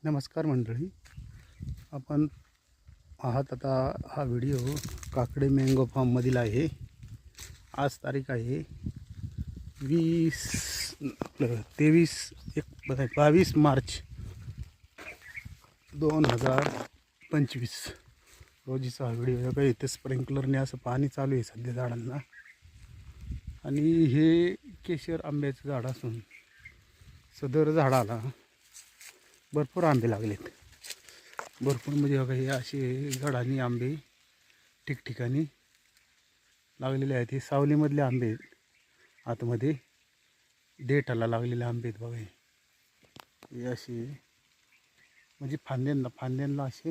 नमस्कार मंडळी, आपण आहात आता हा व्हिडिओ काकडे मँगो फार्ममधील आहे. आज तारीख आहे 22 मार्च 2025 रोजीचा हा व्हिडिओ. काही इथे स्प्रिंकलरने असं पाणी चालू आहे सध्या झाडांना. आणि हे केशर आंब्याचं झाड असून सदर झाडाला भरपूर आंबे लागलेत. भरपूर म्हणजे बघा, हे असे झाडांनी आंबे ठिकठिकाणी लागलेले आहेत. हे सावलीमधले आंबे आहेत. आतमध्ये देठाला लागलेले आंबे आहेत बघा. हे असे म्हणजे फांद्यांना असे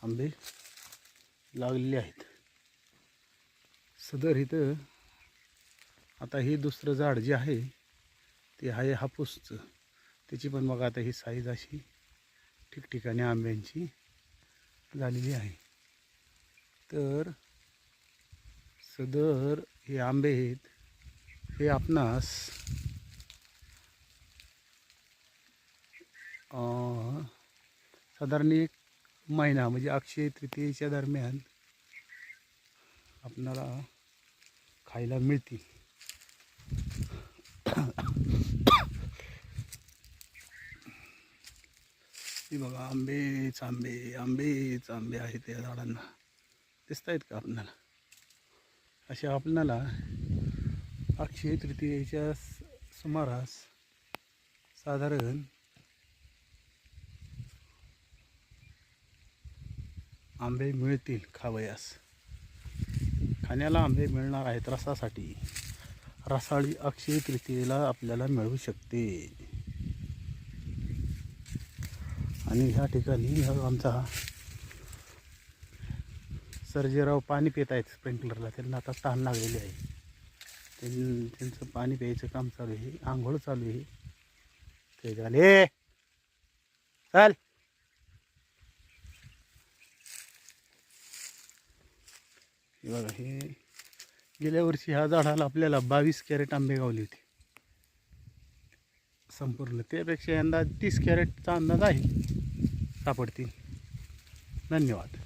आंबे लागलेले आहेत. सदर इथं आता हे दुसरं झाड जे आहे ते आहे हापूसचं. त्याची पण बघा आता ही साईज अशी ठिकठिकाणी आंब्यांची झालेली आहे. तर सदर हे आंबे आहेत, हे आपणास साधारण 1 महिना म्हणजे अक्षय तृतीयेच्या दरम्यान आपणाला खायला मिळतील. हे बघा, आंबेच आंबे आहेत या झाडांना. दिसत आहेत का आपणाला? अशा आपणाला अक्षय तृतीयेच्या सुमारास साधारण आंबे मिळतील खावयास. खाण्याला आंबे मिळणार आहेत रसासाठी. रसाळी अक्षय तृतीयेला आपल्याला मिळू शकते. आणि ह्या ठिकाणी आमचा सर्जेराव पाणी पित आहेत स्प्रिंकलरला. त्यांना आता तहान लागलेली आहे. त्यांचं पाणी प्यायचं काम चालू आहे, आंघोळ चालू आहे. ते झाले चल. बघा, हे गेल्या वर्षी ह्या झाडाला आपल्याला 22 कॅरेट आंबे गावले होते संपूर्ण. त्यापेक्षा यंदा 30 कॅरेटचा अंदाज आहे सापडतील. धन्यवाद.